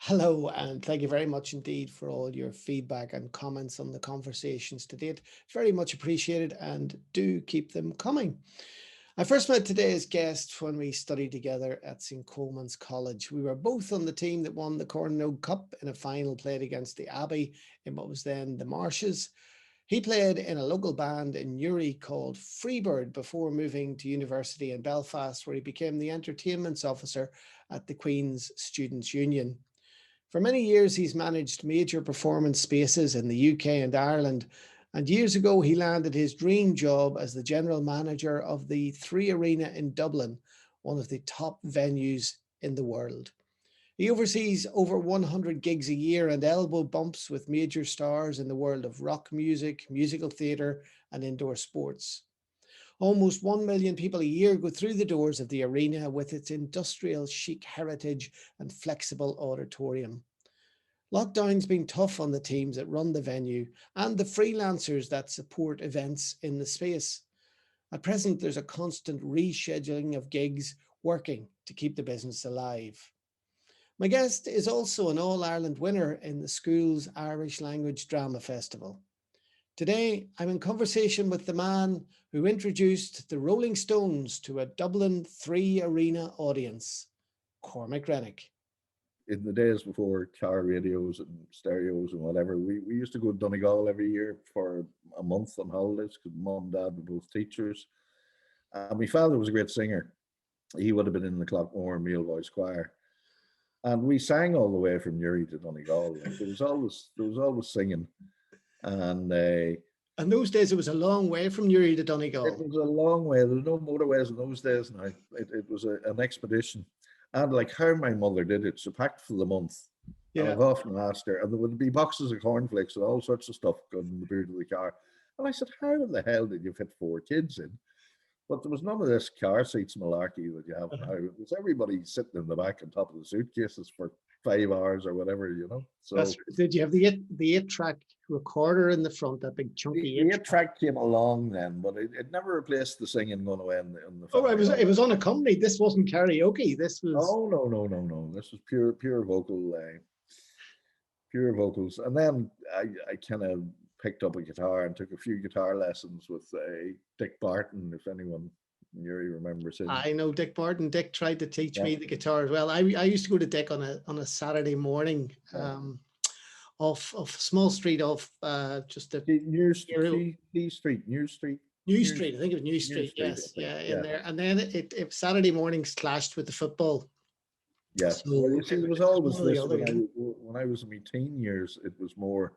Hello, and thank you very much indeed for all your feedback and comments on the conversations to date. Very much appreciated, and do keep them coming. I first met today's guest when we studied together at St Colmans College. We were both on the team that won the Cormac Cup in a final played against the Abbey in what was then the Marshes. He played in a local band in Newry called Freebird before moving to university in Belfast, where he became the entertainment officer at the Queen's Students' Union. For many years, he's managed major performance spaces in the UK and Ireland. And years ago, he landed his dream job as the general manager of the Three Arena in Dublin, one of the top venues in the world. He oversees over 100 gigs a year and elbow bumps with major stars in the world of rock music, musical theatre, and indoor sports. Almost 1 million people a year go through the doors of the arena with its industrial chic heritage and flexible auditorium. Lockdown's been tough on the teams that run the venue and the freelancers that support events in the space. At present, there's a constant rescheduling of gigs working to keep the business alive. My guest is also an All Ireland winner in the school's Irish Language Drama Festival. Today, I'm in conversation with the man who introduced the Rolling Stones to a Dublin Three Arena audience, Cormac Rennick. In the days before car radios and stereos and whatever, we used to go to Donegal every year for a month on holidays because mum and dad were both teachers. And my father was a great singer. He would have been in the Clockmore Male Voice Choir. And we sang all the way from Newry to Donegal. Like there was always singing. And In those days, it was a long way from Newry to it Donegal. was a long way. There were no motorways in those days now. It was an expedition. And like how my mother did it, she packed for the month. And Yeah. I've often asked her, and there would be boxes of cornflakes and all sorts of stuff going in the boot of the car. And I said, how the hell did you fit four kids in? But there was none of this car seats malarkey that you have now. It was everybody sitting in the back on top of the suitcases for 5 hours or whatever, you know. That's, So did you have the eight track recorder in the front, that big chunky the eight eight track? track came along then, but it never replaced the singing going away in the Oh, family it hall. was unaccompanied. This wasn't karaoke. This was Oh no! This was pure vocals. And then I kind of picked up a guitar and took a few guitar lessons with Dick Barton, if anyone in Newry remembers him. I know Dick Barton. Dick tried to teach Yeah, me the guitar as well. I used to go to Dick on a Saturday morning, yeah. off Small Street, off just the New Street, New New, Street. I think it was New New Street. Street, I Yes, think. yeah, in Yeah, there. And then it Saturday mornings clashed with the football. yeah. Well, So you see, there was it was always one or the this other. when I was in my teen years. It was more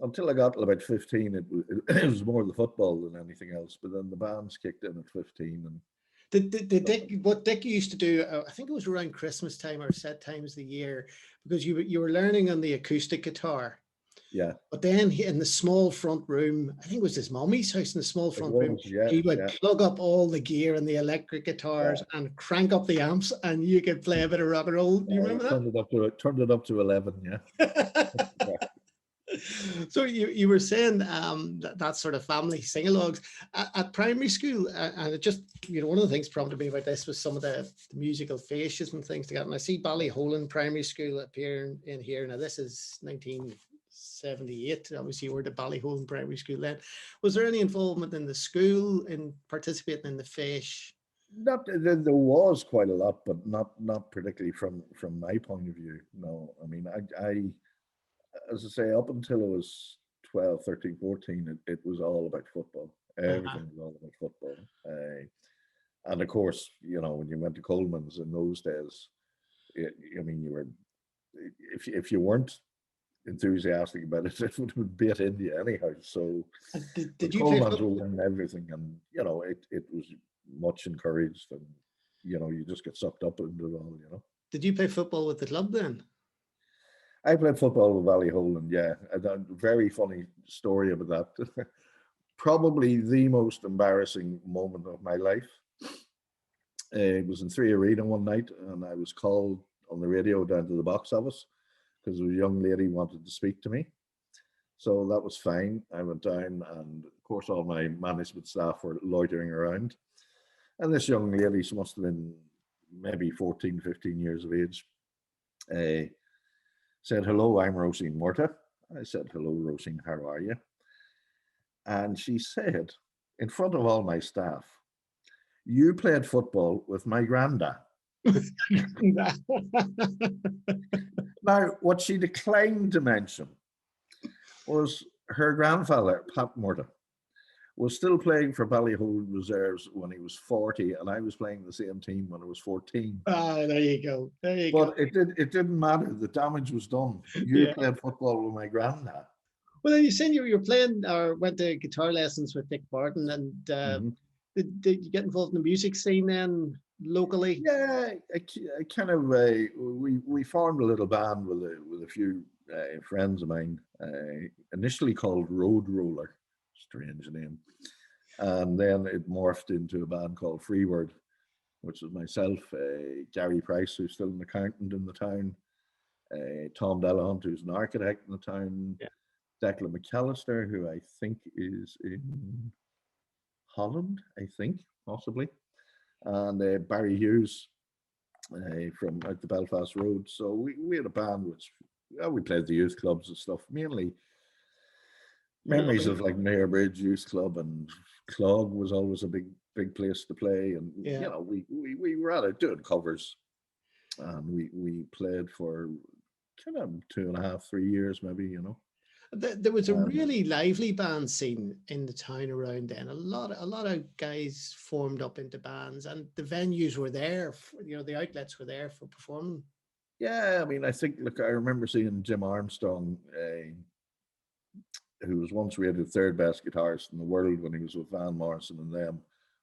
until I got to about 15. It was more the football than anything else. But then the bands kicked in at 15, and The Dick, what Dick used to do, I think it was around Christmas time or set times of the year, because you were learning on the acoustic guitar. yeah, But then in the small front room, I think it was his mommy's house in the small it front room, was. Yeah, he would yeah, plug up all the gear and the electric guitars yeah. and crank up the amps, and you could play a bit of rock and roll. Do you remember Turned it up to 11. Yeah, that? yeah. So you were saying that sort of family sing-alongs at primary school, and it just, one of the things prompted me about this was some of the musical fascias and things like that. And I see Ballyholland Primary School appearing in here. Now this is 1978. Obviously, you were at Ballyholland Primary School then. Was there any involvement in the school in participating in the fascia? Not there was quite a lot, but not particularly from my point of view. No, I mean, I as I say, up until I was 12, 13, 14, it was all about football. Uh-huh. Everything was all about football. And of course, when you went to Coleman's in those days, I mean, you were if you weren't enthusiastic about it, it would have beat India anyhow. So, Did but you play Coleman's football? will win everything, and it was much encouraged, and you just get sucked up into it all. Did you play football with the club then? I played football with Ballyholland, yeah. And a very funny story about that. Probably the most embarrassing moment of my life. It was in Three Arena one night, and I was called on the radio down to the box office because a young lady wanted to speak to me. So that was fine. I went down, and of course, all my management staff were loitering around. And this young lady, she must have been maybe 14, 15 years of age. said, "Hello, I'm Roisin Murta." I said, "Hello, Roisin, how are you?" And she said, in front of all my staff, "You played football with my granddad." Now, what she declined to mention was her grandfather, Pat Murta, was still playing for Ballyhold Reserves when he was 40, and I was playing the same team when I was 14. Ah, there you go. There you go. But it didn't matter. The damage was done. You Yeah. played football with my granddad. Well, then you said you were playing or went to guitar lessons with Dick Barton, and did you get involved in the music scene then locally? Yeah, I kind of we formed a little band with a few friends of mine, initially called Road Roller, strange name, and then it morphed into a band called Freebird, which was myself, Gary Price, who's still an accountant in the town, Tom Delahunt, who's an architect in the town, Yeah. Declan McAllister, who I think is in Holland, I think, possibly, and Barry Hughes from out the Belfast Road. So we had a band which we played the youth clubs and stuff, mainly memories of like Mayor Bridge Youth Club, and Clog was always a big place to play. And Yeah. you know, we were out doing covers, and we played for kind of 2.5, 3 years maybe, you know. There was a really lively band scene in the town around then. A lot of guys formed up into bands, and the venues were there. You know, the outlets were there for performing. Yeah, I mean, I think, look, I remember seeing Jim Armstrong, who was once rated third best guitarist in the world when he was with Van Morrison and them.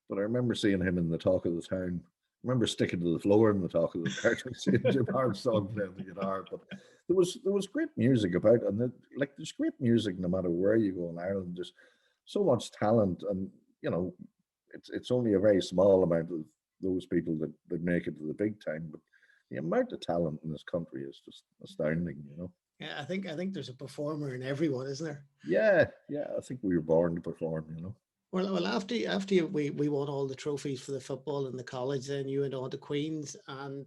But I remember seeing him in the Talk of the Town. I remember sticking to the floor in the Talk of the Town and seeing Jim Armstrong playing the guitar. But there was great music about, and like there's great music no matter where you go in Ireland. There's so much talent, and you know, it's only a very small amount of those people that make it to the big time. But the amount of talent in this country is just astounding, you know. Yeah, I think there's a performer in everyone, isn't there? Yeah, I think we were born to perform, you know. Well, after we won all the trophies for the football in the college, then you went on to Queens, and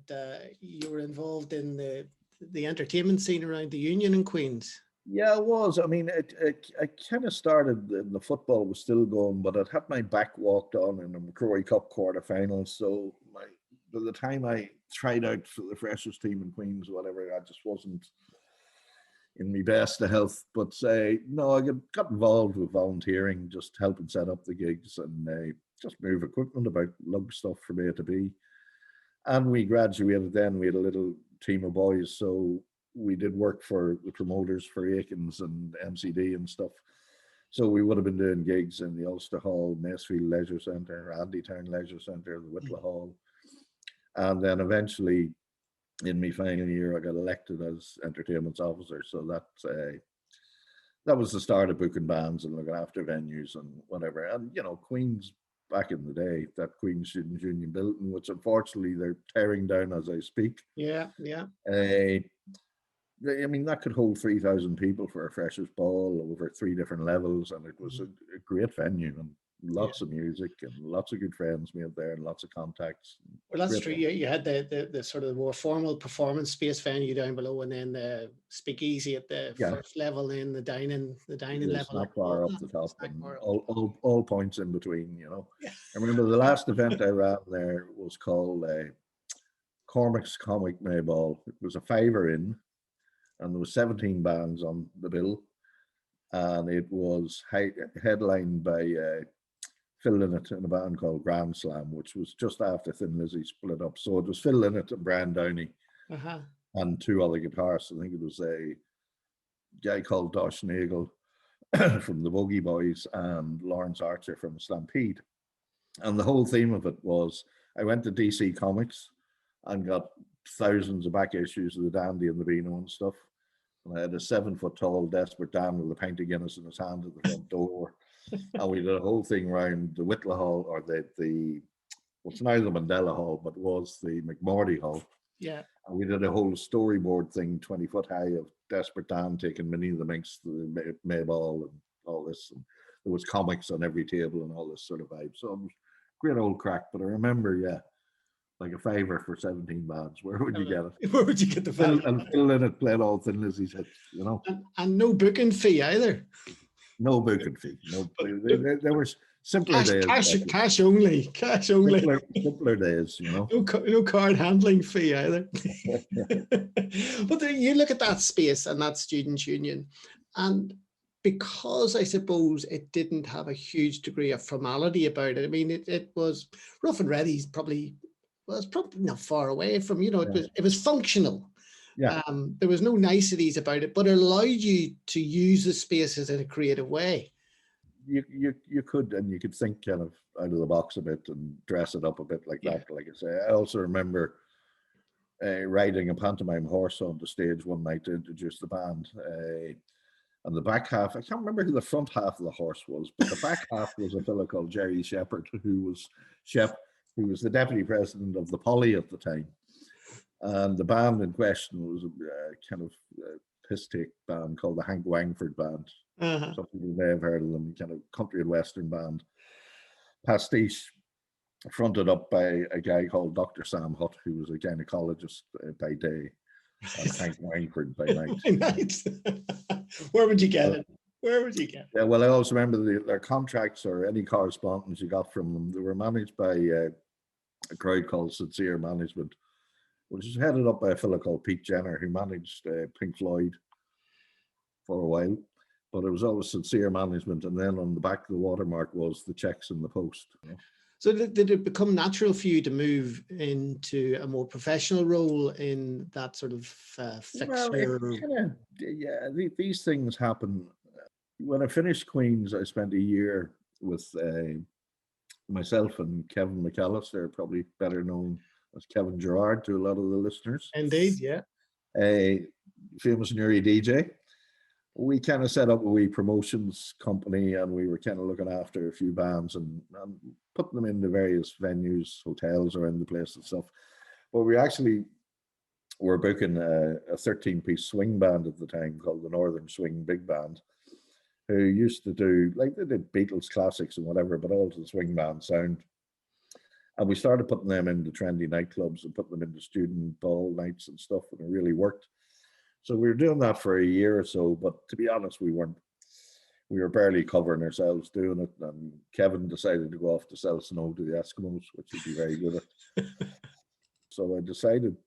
you were involved in the entertainment scene around the Union in Queens. Yeah, it was. I mean, I kind of started, the football was still going, but I'd had my back walked on in the McCrory Cup quarterfinals. So by the time I tried out for the freshers team in Queens, or whatever, I just wasn't in my best of health. But no, I got involved with volunteering, just helping set up the gigs and just move equipment about, lug stuff from A to B. And we graduated then, we had a little team of boys. So we did work for the promoters for Aikens and MCD and stuff. So we would have been doing gigs in the Ulster Hall, Macefield Leisure Centre, Andytown Leisure Centre, the Whitla Hall. And then eventually, in my final year, I got elected as entertainment officer. So that was the start of booking bands and looking after venues and whatever. And you know, Queens back in the day, that Queens Students' Union building, which unfortunately they're tearing down as I speak. Yeah. I mean, that could hold 3,000 people for a freshers' ball over 3 different levels, and it was a great venue and lots of music and lots of good friends made there and lots of contacts. Well, that's true. You had the sort of more formal performance space venue down below, and then the speakeasy at the first level, then the dining level, snack bar up the top, and bar all points in between. You know, Yeah. I remember the last event I ran there was called Cormac's Comic May Ball. It was a fiver in, and there was 17 bands on the bill, and it was headlined by Phil Lynott in a band called Grand Slam, which was just after Thin Lizzy split up. So it was Phil Lynott and Brian Downey and 2 other guitarists. I think it was a guy called Dosh Nagel from the Boogie Boys and Lawrence Archer from Stampede. And the whole theme of it was, I went to DC Comics and got thousands of back issues of the Dandy and the Beano and stuff. And I had a 7-foot-tall Desperate Dan with a pint of Guinness in his hand at the front door. And we did a whole thing around the Whitla Hall, or the what's now the Mandela Hall, but was the McMorty Hall. Yeah. And we did a whole storyboard thing, 20-foot high, of Desperate Dan taking Minnie the Minx to the Mayball and all this. And there was comics on every table and all this sort of vibe. So it was great old crack. But I remember, like a fiver for 17 bands. Where would you get it? Where would you get the Phil, five? and Phil Lynott played all Thin Lizzy's hits, you know. And no booking fee either. No booking fee. No, there was simpler days. Cash only. Cash only. Simpler days, you know. No card handling fee either. But you look at that space and that students' union, and because I suppose it didn't have a huge degree of formality about it. I mean, it was Rough and Ready's probably not far away from, you know, it was functional. Yeah. There was no niceties about it, but it allowed you to use the spaces in a creative way. You could, and you could think kind of out of the box a bit and dress it up a bit like that. Like I say, I also remember riding a pantomime horse on the stage one night to introduce the band. And the back half, I can't remember who the front half of the horse was, but the back half was a fellow called Jerry Shepherd, who was the deputy president of the Poly at the time. And the band in question was a kind of piss-take band called the Hank Wangford Band. Some people may have heard of them, kind of country and western band. Pastiche, fronted up by a guy called Dr. Sam Hutt, who was a gynecologist by day, and Hank Wangford by night. Where would you get it? Where would you get it? Yeah, well, I also remember their contracts or any correspondence you got from them. They were managed by a crowd called Sincere Management, which is headed up by a fellow called Pete Jenner, who managed Pink Floyd for a while. But it was always Sincere Management, and then on the back of the watermark was the checks in the post. You know? So did it become natural for you to move into a more professional role in that sort of fixture? Well, these things happen. When I finished Queen's, I spent a year with myself and Kevin McAllister, probably better known as Kevin Gerard to a lot of the listeners. Indeed, yeah. A famous Newry DJ. We kind of set up a wee promotions company, and we were kind of looking after a few bands and putting them into various venues, hotels around the place and stuff. But we actually were booking a 13-piece swing band at the time called the Northern Swing Big Band, who used to do, like, they did Beatles classics and whatever, but all to the swing band sound. And we started putting them into trendy nightclubs and putting them into student ball nights and stuff, and it really worked. So we were doing that for a year or so, but to be honest, we were barely covering ourselves doing it. And Kevin decided to go off to sell snow to the Eskimos, which he'd be very good at. So I decided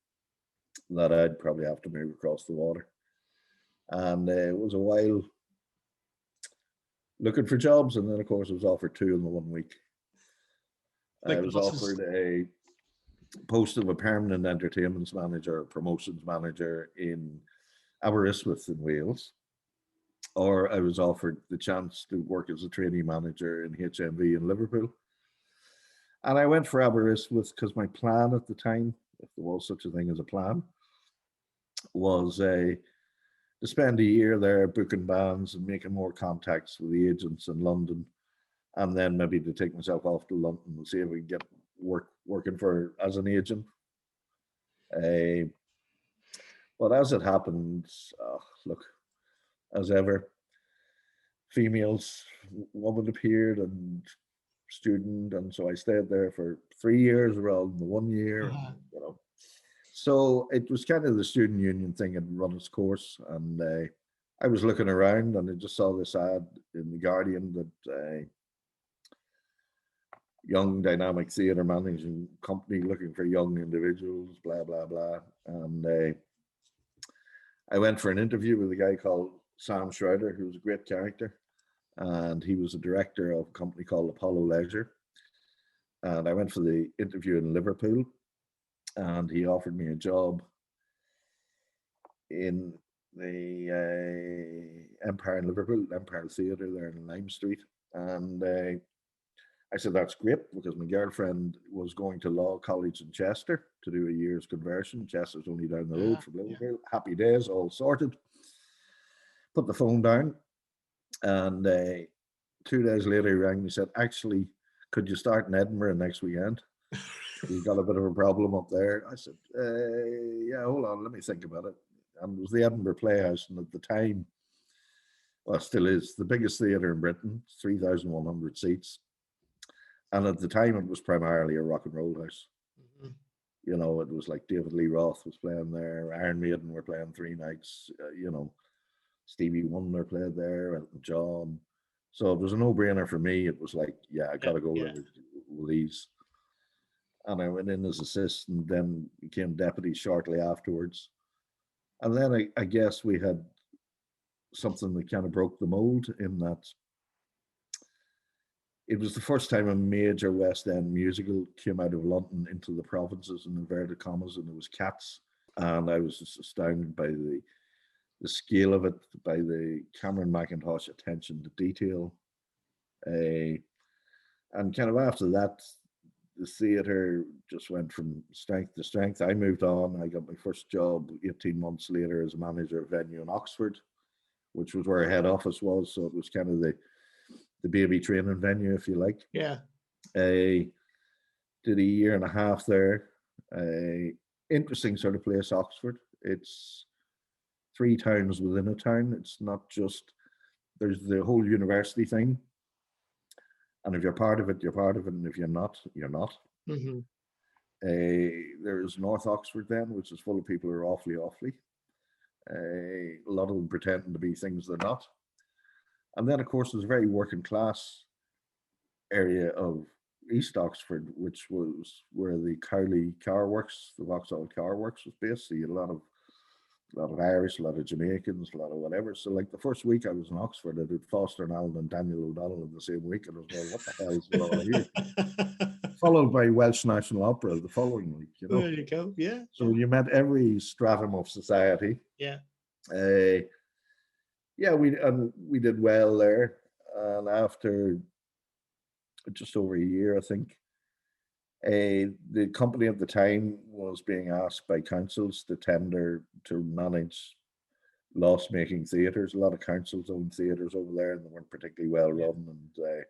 that I'd probably have to move across the water. And it was a while looking for jobs. And then, of course, I was offered 2 in the 1 week. I was offered a post of a permanent entertainment manager, promotions manager in Aberystwyth in Wales, or I was offered the chance to work as a trainee manager in HMV in Liverpool. And I went for Aberystwyth because my plan at the time, if there was such a thing as a plan, was to spend a year there booking bands and making more contacts with the agents in London, and then maybe to take myself off to London and see if we can get working as an agent. But as it happened, look, as ever, woman appeared and student, and so I stayed there for 3 years rather than the 1 year. You know, so it was kind of the student union thing had run its course, and I was looking around and I just saw this ad in the Guardian that young dynamic theatre managing company looking for young individuals, blah blah blah, and I went for an interview with a guy called Sam Schroeder, who was a great character, and he was a director of a company called Apollo Leisure. And I went for the interview in Liverpool, and he offered me a job in the Empire in Liverpool, Empire Theatre there in Lime Street. And I said, that's great, because my girlfriend was going to Law College in Chester to do a year's conversion. Chester's only down the road from Liverpool. Yeah. Happy days, all sorted. Put the phone down, and 2 days later he rang me and said, actually, could you start in Edinburgh next weekend? We've got a bit of a problem up there. I said, yeah, hold on, let me think about it. And it was the Edinburgh Playhouse, and at the time, well, it still is, the biggest theatre in Britain, 3,100 seats. And at the time, it was primarily a rock and roll house. Mm-hmm. You know, it was like David Lee Roth was playing there, Iron Maiden were playing three nights, you know, Stevie Wonder played there, Elton John. So it was a no-brainer for me. It was like, yeah, I Yeah, gotta go yeah. with these. And I went in as assistant, then became deputy shortly afterwards. And then I guess we had something that kind of broke the mold in that it was the first time a major West End musical came out of London into the provinces in inverted commas, and it was Cats. And I was just astounded by the scale of it, by the Cameron McIntosh attention to detail. Uh, and kind of after that, the theatre just went from strength to strength. I moved on. I got my first job 18 months later as a manager of venue in Oxford, which was where our head office was. So it was kind of the baby training venue, if you like. Yeah. I did a year and a half there. Interesting sort of place, Oxford. It's three towns within a town. It's not just, there's the whole university thing. And if you're part of it, you're part of it. And if you're not, you're not. Mm-hmm. There's North Oxford then, which is full of people who are awfully. A lot of them pretending to be things they're not. And then, of course, there's a very working class area of East Oxford, which was where the Cowley Car Works, the Vauxhall Car Works, was based. So you had a lot of Irish, a lot of Jamaicans, a lot of whatever. So, like the first week I was in Oxford, I did Foster and Allen and Daniel O'Donnell in the same week, and I was going, "What the hell is going on here?" Followed by Welsh National Opera the following week. You know, There you go. Yeah. so you met every stratum of society. Yeah. Uh, yeah, we did well there, and after just over a year, I think, the company at the time was being asked by councils to tender to manage loss-making theatres. A lot of councils owned theatres over there, and they weren't particularly well Yeah. run, and they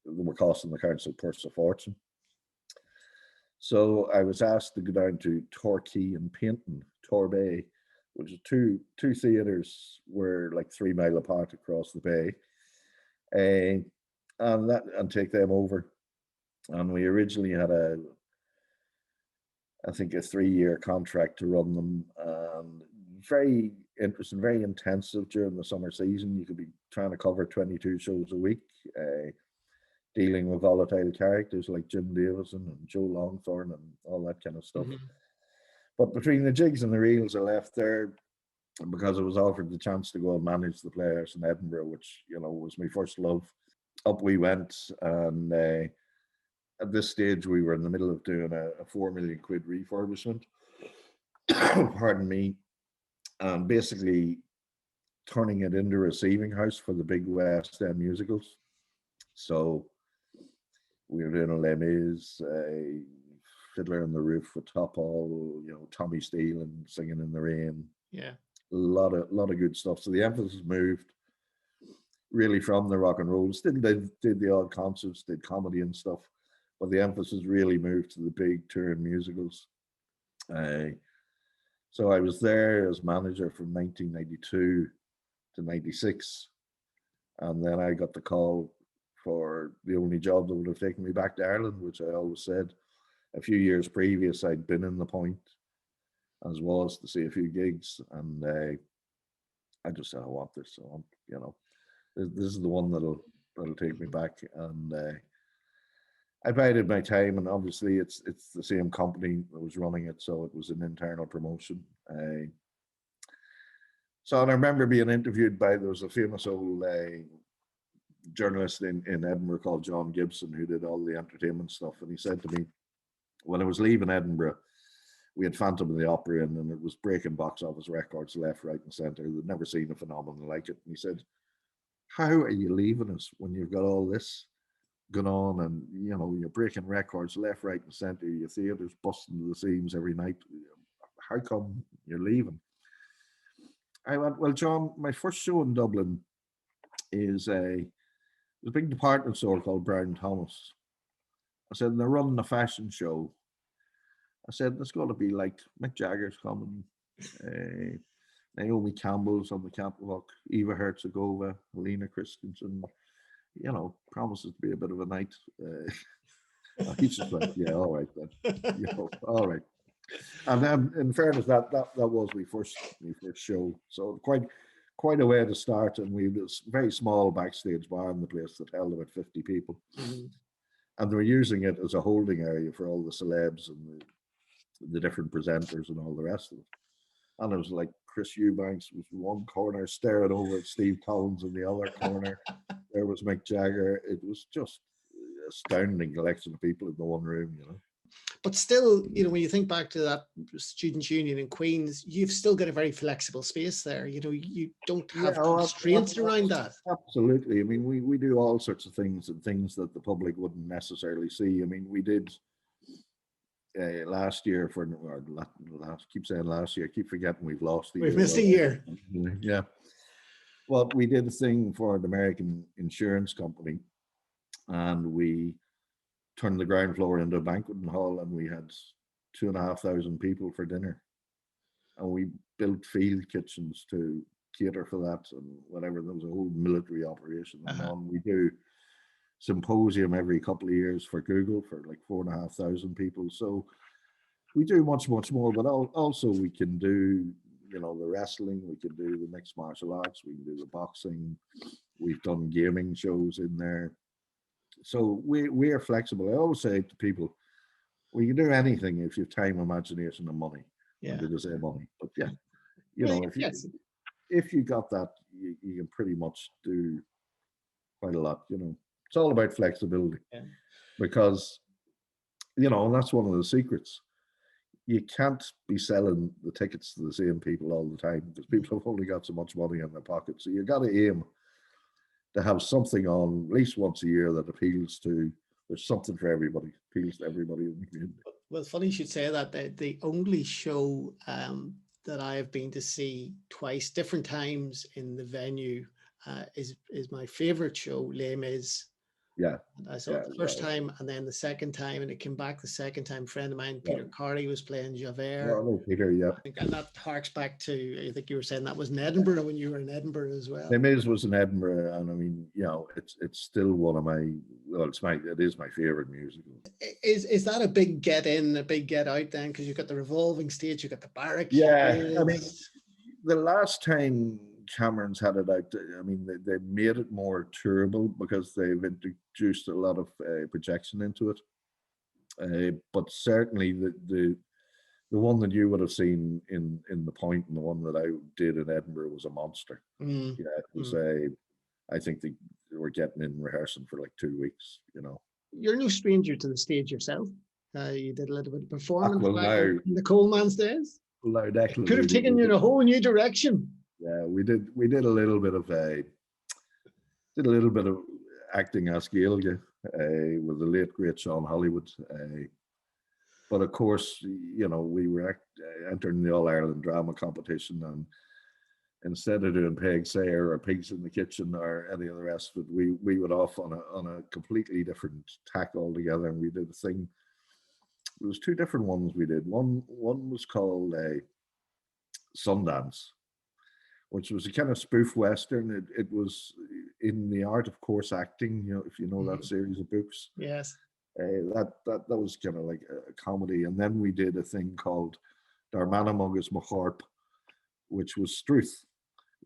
were costing the council purse a fortune. So I was asked to go down to Torquay and Painton, Torbay, which is two theatres were like 3 mile apart across the bay, and take them over. And we originally had I think, a 3 year contract to run them, and very interesting, very intensive during the summer season. You could be trying to cover 22 shows a week, dealing with volatile characters like Jim Davison and Joe Longthorne and all that kind of stuff. Mm-hmm. But between the jigs and the reels, I left there because I was offered the chance to go and manage the players in Edinburgh, which, you know, was my first love. Up we went, and at this stage we were in the middle of doing a 4 million quid refurbishment. Pardon me. And basically turning it into a receiving house for the big West End musicals. So we were doing Les Mis, Fiddler on the Roof with Top Hall, you know, Tommy Steele and Singing in the Rain. Yeah. A lot of good stuff. So the emphasis moved really from the rock and roll. Still did the odd concerts, did comedy and stuff, but the emphasis really moved to the big touring musicals. So I was there as manager from 1992 to 96, and then I got the call for the only job that would have taken me back to Ireland, which I always said. A few years previous, I'd been in the Point, as was to see a few gigs, and I just said, I want this. So you know, this is the one that'll take me back. And I bided my time, and obviously it's the same company that was running it, so it was an internal promotion. So and I remember being interviewed by, there was a famous old journalist in Edinburgh called John Gibson, who did all the entertainment stuff, and he said to me, when I was leaving Edinburgh, we had Phantom of the Opera in, and it was breaking box office records left, right, and centre. They'd never seen a phenomenon like it. And he said, "How are you leaving us when you've got all this going on, and you know you're breaking records left, right, and centre? Your theatre's busting to the seams every night. How come you're leaving?" I went, "Well, John, my first show in Dublin is a big department store called Brown Thomas." I said, "And they're running a fashion show." I said, "There's got to be like Mick Jagger's coming, uh, Naomi Campbell's on the catwalk, Eva Herzegova, Helena Christensen. You know, promises to be a bit of a night." He just went, "Yeah, all right then. You know, all right." And then, in fairness, that was my first show. So quite a way to start. And we had this very small backstage bar in the place that held about 50 people. Mhm. And they were using it as a holding area for all the celebs and the different presenters and all the rest of it. And it was like Chris Eubanks was one corner staring over at Steve Collins in the other corner. There was Mick Jagger. It was just astounding collection of people in the one room, you know. But still, you know, when you think back to that Students' Union in Queens, you've still got a very flexible space there. You know, you don't have constraints around that. Absolutely. I mean, we do all sorts of things and things that the public wouldn't necessarily see. I mean, we did last year keep saying last year, I keep forgetting we've lost the year. We've missed a year. Yeah. Well, we did a thing for an American insurance company, and we turned the ground floor into a banqueting hall, and we had 2,500 people for dinner. And we built field kitchens to cater for that, and whatever. There was a whole military operation going on. We do symposium every couple of years for Google for like 4,500 people. So we do much more, but also we can do, you know, the wrestling, we can do the mixed martial arts, we can do the boxing. We've done gaming shows in there. So we are flexible. I always say to people, we can do anything if you have time, imagination, and money. Yeah. And they say money, but yeah, you know, if you got that, you can pretty much do quite a lot. You know, it's all about flexibility, because, you know, and that's one of the secrets. You can't be selling the tickets to the same people all the time, because people have only got so much money in their pocket. So you got to aim to have something on at least once a year that appeals to. There's something for everybody, appeals to everybody in the community. Well, it's funny you should say that. The only show that I have been to see twice, different times in the venue, is my favorite show, Les Mis. Yeah. And I saw it the first time, and then the second time, and it came back the second time. A friend of mine, Peter Carey, was playing Javert. Oh, Peter, yeah. And that harks back to, I think you were saying that was in Edinburgh when you were in Edinburgh as well. Les Mis was in Edinburgh, and I mean, you know, it's still one of my, well, it is my favorite musical. Is that a big get in, a big get out then? Because you've got the revolving stage, you've got the barricades. Yeah, I mean, the last time Cameron's had it out, I mean, they made it more tourable because they've introduced a lot of projection into it. But certainly the one that you would have seen in the Point, and the one that I did in Edinburgh, was a monster. Yeah, it was I think they were getting in rehearsing for like 2 weeks. You know, you're no stranger to the stage yourself. You did a little bit of performance in the Colmans days. Could have taken you in a whole new direction. Yeah, we did a little bit of acting as Gaeilge with the late great Sean Hollywood. But of course, you know, we were entering the All Ireland Drama Competition, and instead of doing Peg Sayer or Pigs in the Kitchen or any of the rest of it, we went off on a completely different tack altogether, and we did a thing. There was 2 different ones we did. One was called Sundance, which was a kind of spoof western. It was in the art of course acting, you know, if you know that series of books. Yes. That was kind of like a comedy. And then we did a thing called Darmanamug Mahorp, which was Struth,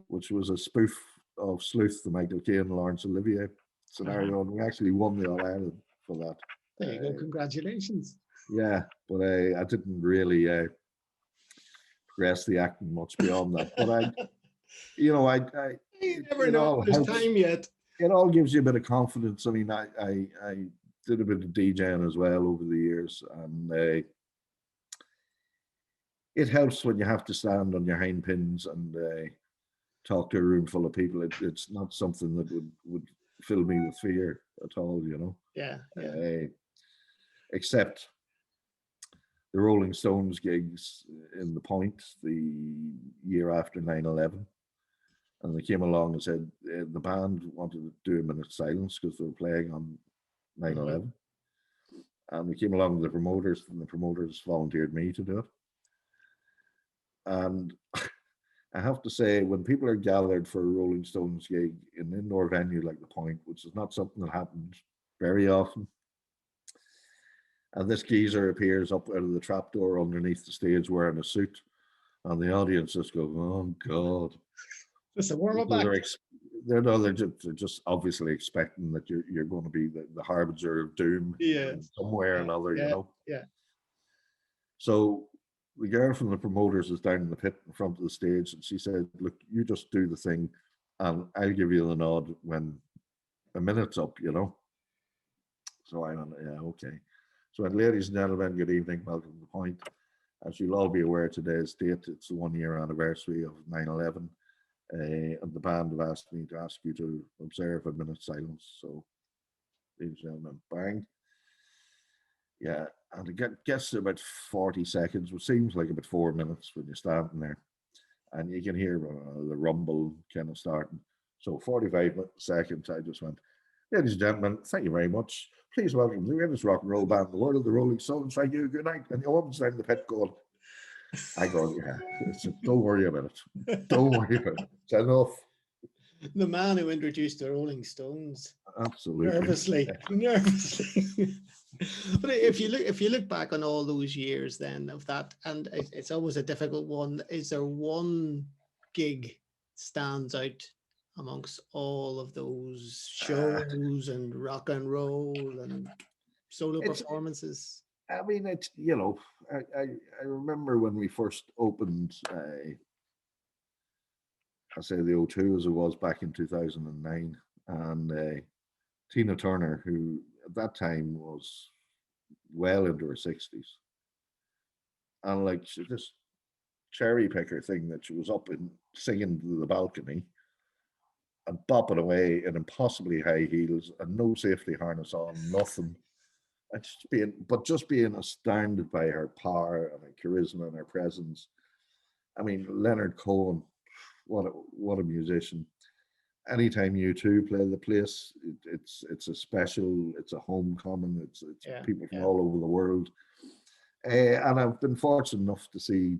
which was a spoof of Sleuth, the Michael Caine and Laurence Olivier scenario. And we actually won the All Ireland for that. There you go. Congratulations. Yeah, but I didn't really progress the acting much beyond that. But you never know. There's time yet. It all gives you a bit of confidence. I mean, I did a bit of DJing as well over the years, and it helps when you have to stand on your hind pins and talk to a room full of people. It's not something that would fill me with fear at all, you know. Yeah. Except the Rolling Stones gigs in the Point the year after 9/11. And they came along and said the band wanted to do a minute silence because they were playing on 9/11. And we came along with the promoters, and the promoters volunteered me to do it. And I have to say, when people are gathered for a Rolling Stones gig in an indoor venue like the Point, which is not something that happens very often, And this geezer appears up out of the trapdoor underneath the stage wearing a suit. And the audience just go, oh God. Just a warm up Because back. they're just obviously expecting that you're going to be the harbinger of doom Yeah. in some way or another, Yeah. you know. Yeah. So the girl from the promoters is down in the pit in front of the stage, and she said, "Look, you just do the thing, and I'll give you the nod when a minute's up," you know. So I went, "Yeah, okay." So, ladies and gentlemen, good evening. Welcome to the point. As you'll all be aware, today's date, it's the 1 year anniversary of 9/11. And the band have asked me to ask you to observe a minute's silence. So, ladies and gentlemen, bang. Yeah, and it gets to about 40 seconds, which seems like about 4 minutes when you're standing there. And you can hear the rumble kind of starting. So 45 seconds, I just went, ladies and gentlemen, thank you very much. Please welcome the greatest rock and roll band in the world, the Rolling Stones. Thank you, good night. And the woman's down in the pit going, I go, yeah, don't worry about it. Don't worry about it. It's enough. The man who introduced the Rolling Stones. Absolutely. Nervously. But if you look back on all those years then of that, and it's always a difficult one, is there one gig stands out amongst all of those shows and rock and roll and solo performances? I mean, it's, you know, I remember when we first opened, I say the O2 as it was back in 2009, and Tina Turner, who at that time was well into her 60s, and like this cherry picker thing that she was up and singing to the balcony and bopping away in impossibly high heels and no safety harness on, nothing. And just being astounded by her power and her charisma and her presence. I mean, Leonard Cohen, what a musician. Anytime U2 play the place, it's a special, it's a homecoming, it's people from all over the world. And I've been fortunate enough to see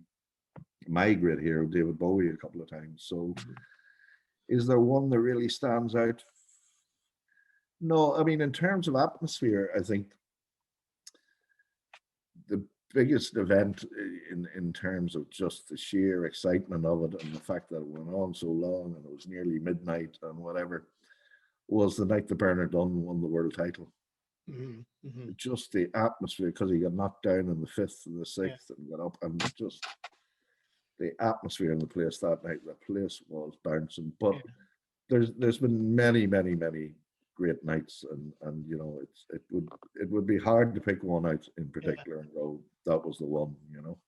my great hero, David Bowie, a couple of times. So is there one that really stands out? No, I mean, in terms of atmosphere, I think the biggest event in terms of just the sheer excitement of it and the fact that it went on so long and it was nearly midnight and whatever was the night that Bernard Dunn won the world title. Just the atmosphere, because he got knocked down in the fifth and the sixth and got up, and just the atmosphere in the place that night. The place was bouncing. But there's been many great nights, and you know, it would be hard to pick one out in particular and go, that was the one, you know.